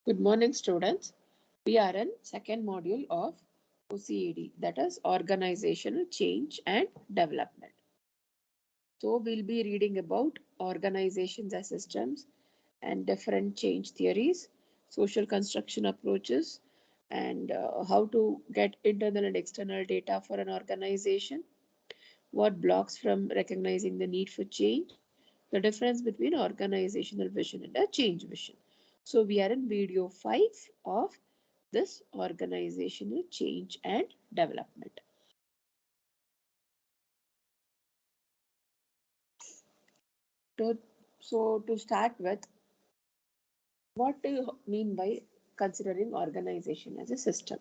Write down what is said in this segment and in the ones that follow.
Good morning, students. We are in second module of OCAD, that is Organizational Change and Development. So we'll be reading about organizations as systems and different change theories, social construction approaches, and how to get internal and external data for an organization, what blocks from recognizing the need for change, the difference between organizational vision and a change vision. So we are in video 5 of this organizational change and development. To, to start with, what do you mean by considering organization as a system?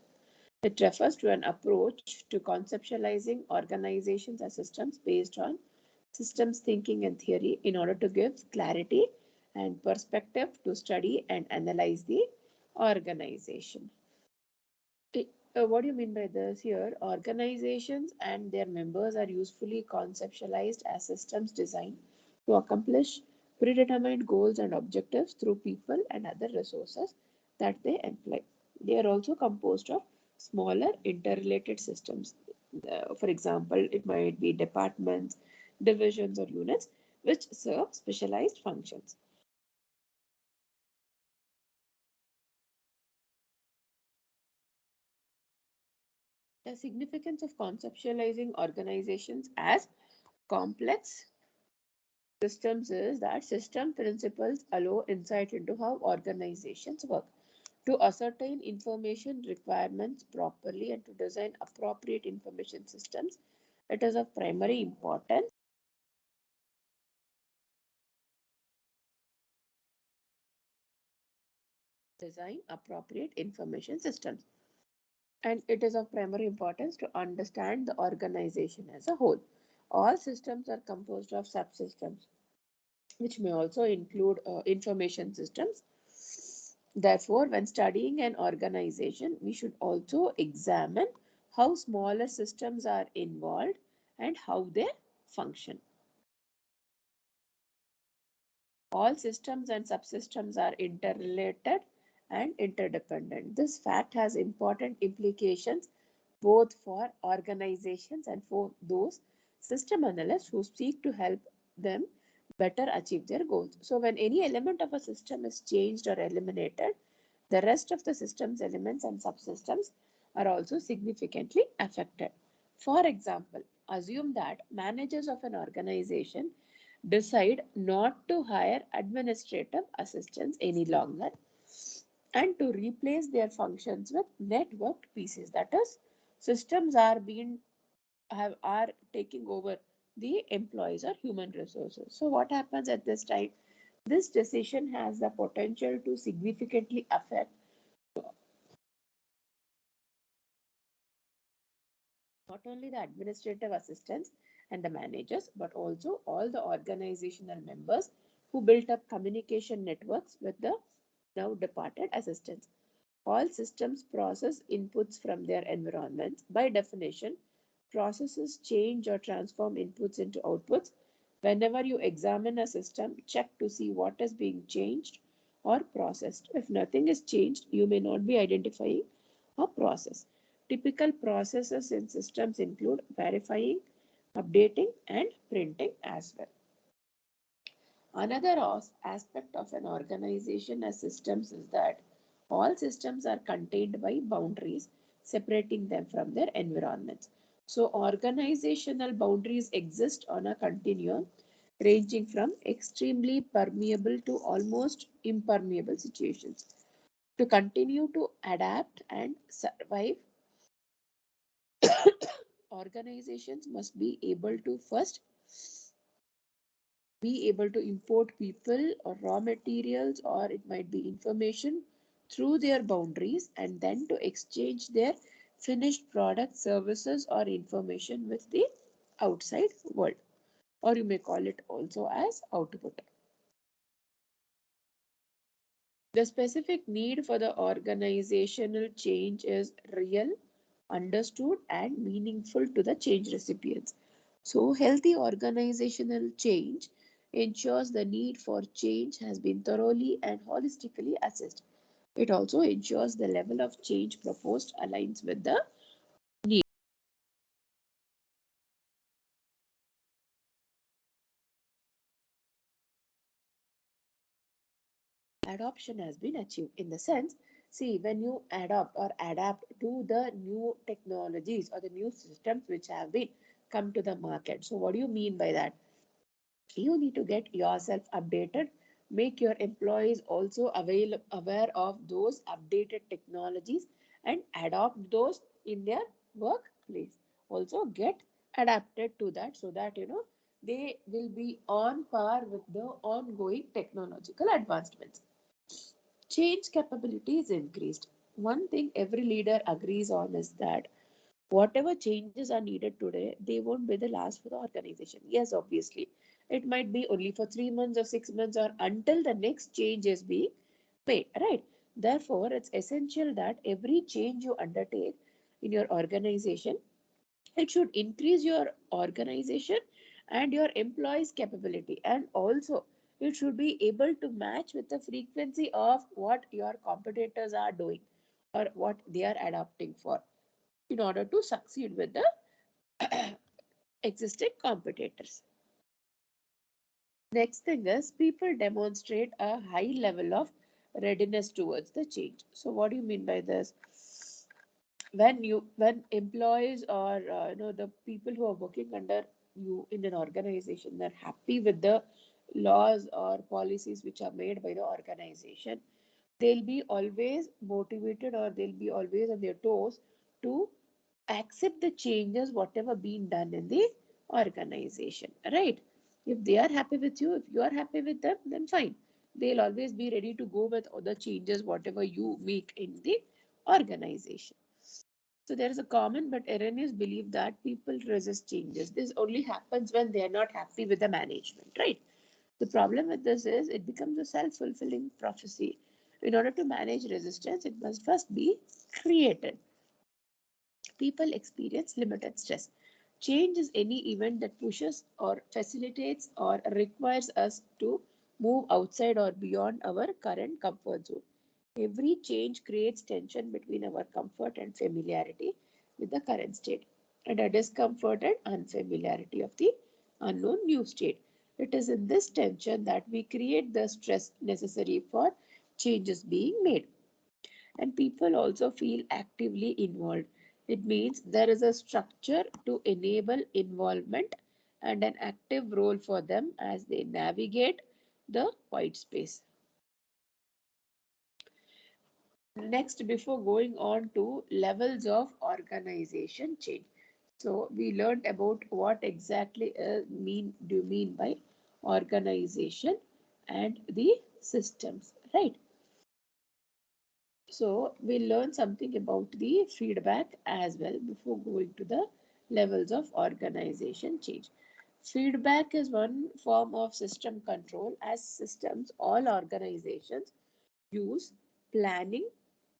It refers to an approach to conceptualizing organizations as systems based on systems thinking and theory in order to give clarity and perspective to study and analyze the organization. What do you mean by this here? Organizations and their members are usefully conceptualized as systems designed to accomplish predetermined goals and objectives through people and other resources that they employ. They are also composed of smaller interrelated systems. For example, it might be departments, divisions, or units which serve specialized functions. The significance of conceptualizing organizations as complex systems is that system principles allow insight into how organizations work. To ascertain information requirements properly and to design appropriate information systems, it is of primary importance. Design appropriate information systems. And it is of primary importance to understand the organization as a whole. All systems are composed of subsystems, which may also include information systems. Therefore, when studying an organization, we should also examine how smaller systems are involved and how they function. All systems and subsystems are interrelated and interdependent. This fact has important implications both for organizations and for those system analysts who seek to help them better achieve their goals. So, when any element of a system is changed or eliminated, the rest of the system's elements and subsystems are also significantly affected. For example, assume that managers of an organization decide not to hire administrative assistants any longer and to replace their functions with networked pieces. That is, systems are taking over the employees or human resources. So what happens at this time? This decision has the potential to significantly affect not only the administrative assistants and the managers, but also all the organizational members who built up communication networks with the now departed assistants. All systems process inputs from their environments. By definition, processes change or transform inputs into outputs. Whenever you examine a system, check to see what is being changed or processed. If nothing is changed, you may not be identifying a process. Typical processes in systems include verifying, updating, and printing as well. Another aspect of an organization as systems is that all systems are contained by boundaries separating them from their environments. So, organizational boundaries exist on a continuum ranging from extremely permeable to almost impermeable situations. To continue to adapt and survive, organizations must be able to first be able to import people or raw materials or it might be information through their boundaries and then to exchange their finished product services or information with the outside world, or you may call it also as output. The specific need for the organizational change is real, understood, and meaningful to the change recipients. So, healthy organizational change ensures the need for change has been thoroughly and holistically assessed. It also ensures the level of change proposed aligns with the adoption has been achieved. In the sense, see, when you adopt or adapt to the new technologies or the new systems which have been come to the market. So what do you mean by that? You need to get yourself updated, make your employees also aware of those updated technologies and adopt those in their workplace. Also get adapted to that so that they will be on par with the ongoing technological advancements. Change capability is increased. One thing every leader agrees on is that whatever changes are needed today, they won't be the last for the organization. Yes, obviously, it might be only for 3 months or 6 months or until the next change is being made, right? Therefore, it's essential that every change you undertake in your organization, it should increase your organization and your employees capability, and also it should be able to match with the frequency of what your competitors are doing or what they are adopting for in order to succeed with the existing competitors. Next thing is people demonstrate a high level of readiness towards the change. So what do you mean by this? When employees or the people who are working under you in an organization, they're happy with the laws or policies which are made by the organization, they'll be always motivated or they'll be always on their toes to accept the changes whatever being done in the organization, right? If they are happy with you, if you are happy with them, then fine, they'll always be ready to go with all the changes whatever you make in the organization. So there is a common but erroneous belief that people resist changes. This only happens when they are not happy with the management, right? The problem with this is it becomes a self-fulfilling prophecy. In order to manage resistance, it must first be created. People experience limited stress. Change is any event that pushes or facilitates or requires us to move outside or beyond our current comfort zone. Every change creates tension between our comfort and familiarity with the current state, and a discomfort and unfamiliarity of the unknown new state. It is in this tension that we create the stress necessary for changes being made, and people also feel actively involved. It means there is a structure to enable involvement and an active role for them as they navigate the white space. Next, before going on to levels of organization change. So we learned about what exactly do you mean by organization and the systems, right? So we'll learn something about the feedback as well before going to the levels of organization change. Feedback is one form of system control. As systems, all organizations use planning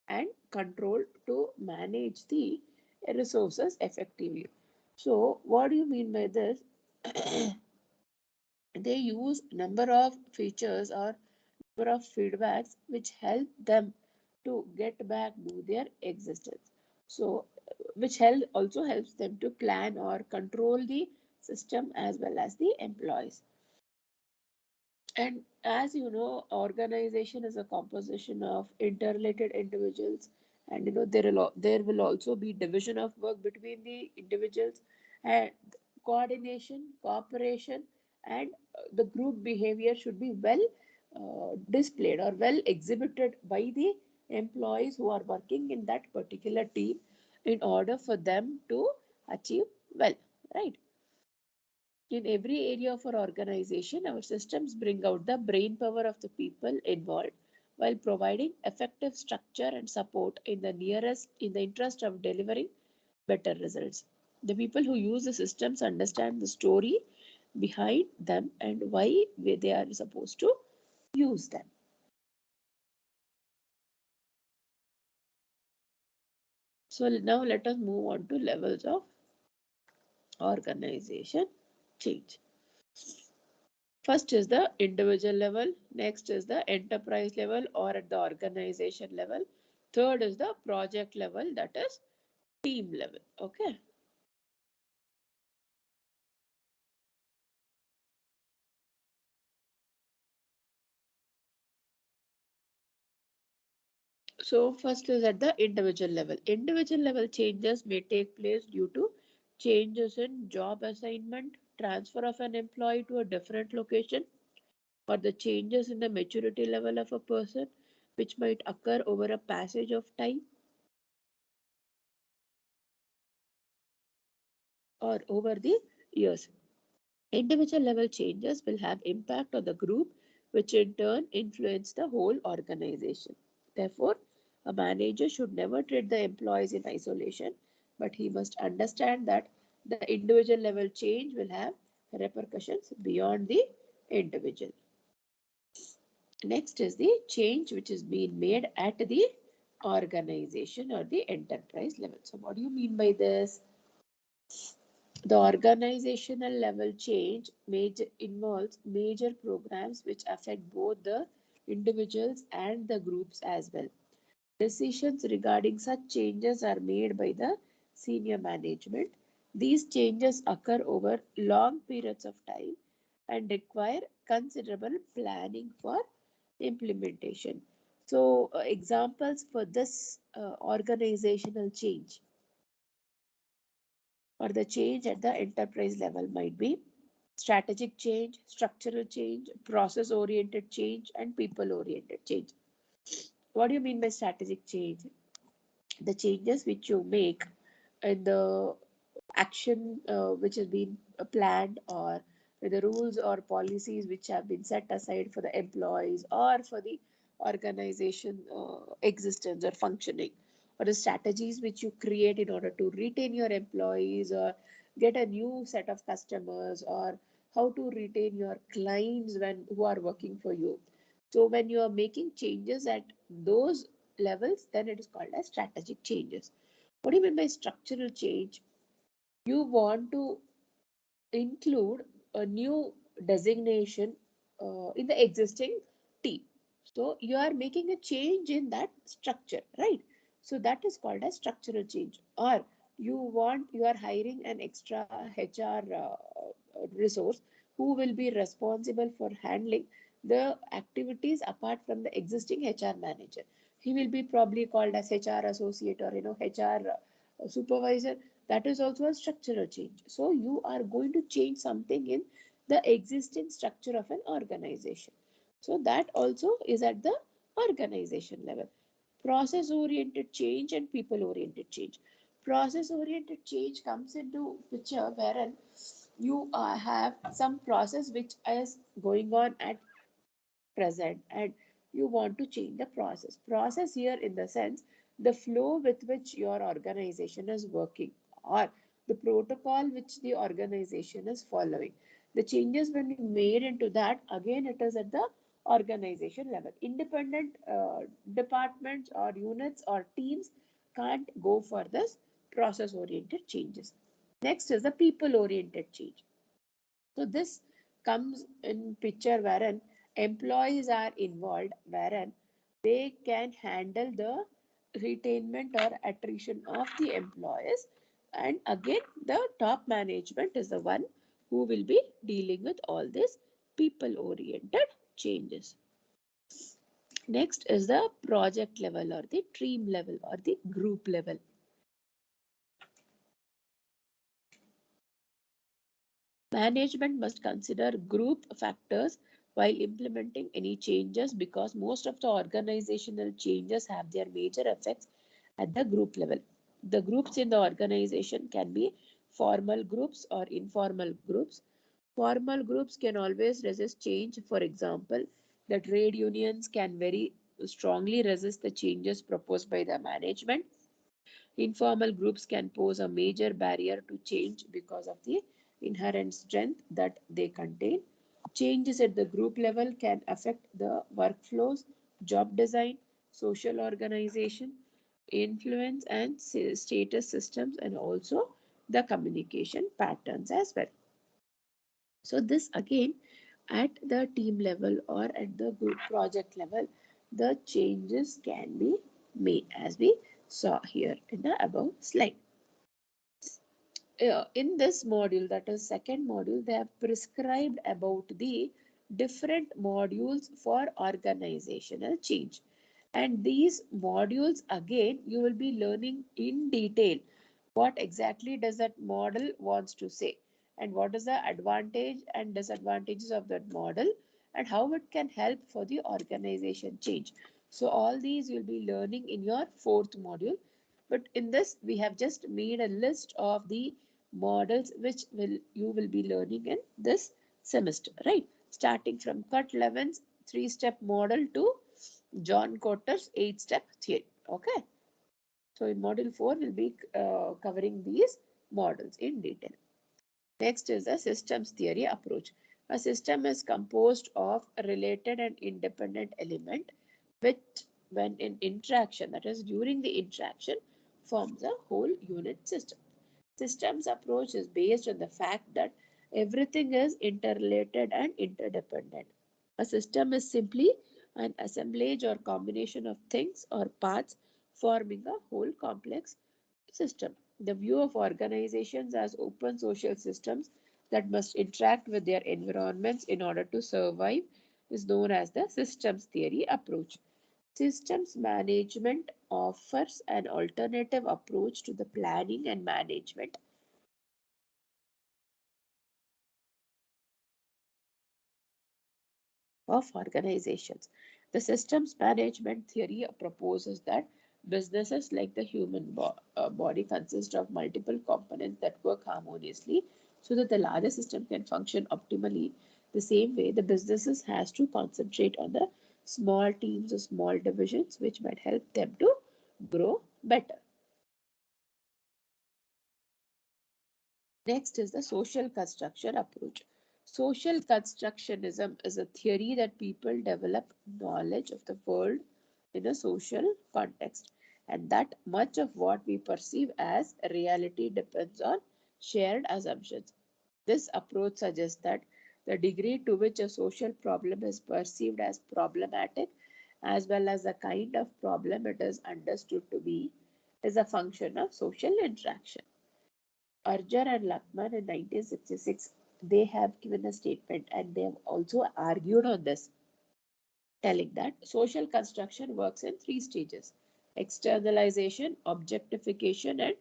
and control to manage the resources effectively. So what do you mean by this? They use number of features or number of feedbacks which help them to get back to their existence. So which also helps them to plan or control the system as well as the employees. And as you know, organization is a composition of interrelated individuals, and there will also be division of work between the individuals, and coordination, cooperation, and the group behavior should be well displayed or well exhibited by the employees who are working in that particular team in order for them to achieve well, right? In every area of our organization, our systems bring out the brain power of the people involved while providing effective structure and support in the interest of delivering better results. The people who use the systems understand the story behind them and why they are supposed to use them. So now let us move on to levels of organization change. First is the individual level, next is the enterprise level or at the organization level. Third is the project level, that is team level. Okay. So first is at the individual level. Individual level changes may take place due to changes in job assignment, transfer of an employee to a different location, or the changes in the maturity level of a person, which might occur over a passage of time or over the years. Individual level changes will have impact on the group, which in turn influence the whole organization. Therefore, a manager should never treat the employees in isolation, but he must understand that the individual level change will have repercussions beyond the individual. Next is the change which is being made at the organization or the enterprise level. So, what do you mean by this? The organizational level change involves major programs which affect both the individuals and the groups as well. Decisions regarding such changes are made by the senior management. These changes occur over long periods of time and require considerable planning for implementation. So, examples for this organizational change or the change at the enterprise level might be strategic change, structural change, process oriented change, and people oriented change. What do you mean by strategic change? The changes which you make in the action which has been planned, or with the rules or policies which have been set aside for the employees or for the organization existence or functioning, or the strategies which you create in order to retain your employees or get a new set of customers, or how to retain your clients when who are working for you. So when you are making changes at those levels, then it is called as strategic changes. What do you mean by structural change? You want to include a new designation in the existing team. So you are making a change in that structure, right? So that is called as structural change. Or you are hiring an extra HR resource who will be responsible for handling the activities apart from the existing HR manager. He will be probably called as HR associate or HR supervisor. That is also a structural change. So you are going to change something in the existing structure of an organization. So that also is at the organization level. Process oriented change and people oriented change. Process oriented change comes into picture wherein you have some process which is going on at present and you want to change the process here in the sense the flow with which your organization is working, or the protocol which the organization is following. The changes when you made into that, again it is at the organization level. Independent departments or units or teams can't go for this process oriented changes. Next is the people oriented change. So this comes in picture wherein employees are involved, wherein they can handle the retainment or attrition of the employees. And again, the top management is the one who will be dealing with all these people oriented changes. Next is the project level or the team level or the group level. Management must consider group factors while implementing any changes because most of the organizational changes have their major effects at the group level. The groups in the organization can be formal groups or informal groups. Formal groups can always resist change. For example, the trade unions can very strongly resist the changes proposed by the management. Informal groups can pose a major barrier to change because of the inherent strength that they contain. Changes at the group level can affect the workflows, job design, social organization, influence and status systems, and also the communication patterns as well. So this again at the team level or at the group project level, the changes can be made as we saw here in the above slide. In this module, that is second module, they have prescribed about the different modules for organizational change. And these modules, again, you will be learning in detail what exactly does that model wants to say, and what is the advantage and disadvantages of that model, and how it can help for the organization change. So all these you'll be learning in your fourth module. But in this, we have just made a list of the models which you will be learning in this semester, right? Starting from Kurt Levin's 3-step model to John Cotter's 8-step theory. Okay. So in module 4, we'll be covering these models in detail. Next is the systems theory approach. A system is composed of a related and independent element which, when in interaction, that is during the interaction, forms a whole unit system. Systems approach is based on the fact that everything is interrelated and interdependent. A system is simply an assemblage or combination of things or parts forming a whole complex system. The view of organizations as open social systems that must interact with their environments in order to survive is known as the systems theory approach. Systems management offers an alternative approach to the planning and management of organizations. The systems management theory proposes that businesses like the human body consist of multiple components that work harmoniously so that the larger system can function optimally. The same way, the businesses has to concentrate on the small teams or small divisions which might help them to grow better. Next is the social construction approach. Social constructionism is a theory that people develop knowledge of the world in a social context, and that much of what we perceive as reality depends on shared assumptions. This approach suggests that the degree to which a social problem is perceived as problematic, as well as the kind of problem it is understood to be, is a function of social interaction. Arjun and Lakman in 1966, they have given a statement and they have also argued on this, telling that social construction works in 3 stages: externalization, objectification, and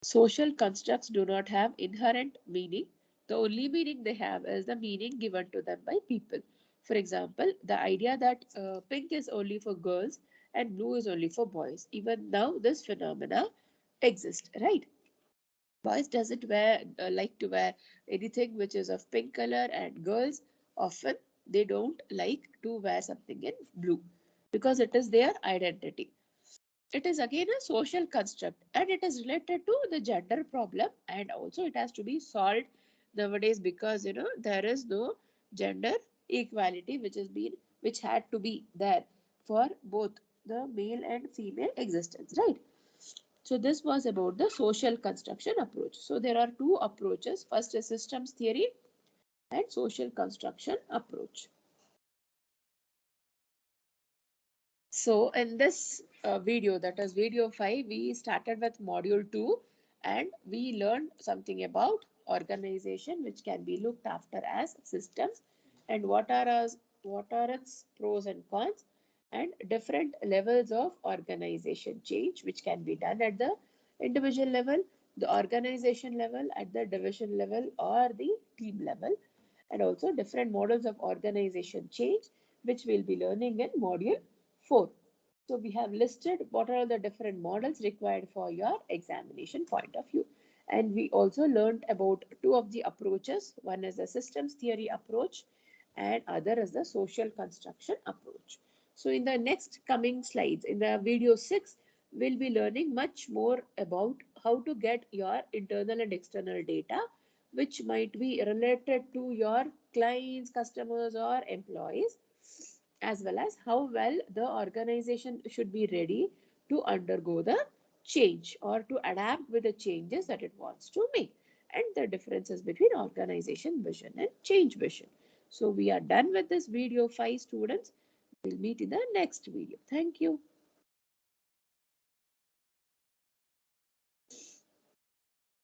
social constructs do not have inherent meaning. The only meaning they have is the meaning given to them by people. For example, the idea that pink is only for girls and blue is only for boys. Even now, this phenomena exists, right? Boys doesn't like to wear anything which is of pink color, and girls often they don't like to wear something in blue because it is their identity. It is again a social construct and it is related to the gender problem, and also it has to be solved nowadays because there is no gender equality which had to be there for both the male and female existence, right? So this was about the social construction approach. So there are 2 approaches. First is systems theory and social construction approach. So in this video, that is video 5, we started with module 2 and we learned something about organization which can be looked after as systems, and what are its pros and cons, and different levels of organization change which can be done at the individual level, the organization level, at the division level or the team level, and also different models of organization change which we'll be learning in module 4. So we have listed what are the different models required for your examination point of view. And we also learned about 2 of the approaches. One is the systems theory approach and other is the social construction approach. So in the next coming slides, in the video 6, we'll be learning much more about how to get your internal and external data, which might be related to your clients, customers, or employees. as well as how well the organization should be ready to undergo the change or to adapt with the changes that it wants to make, and the differences between organization vision and change vision. So we are done with this video 5 students. We'll meet in the next video. Thank you.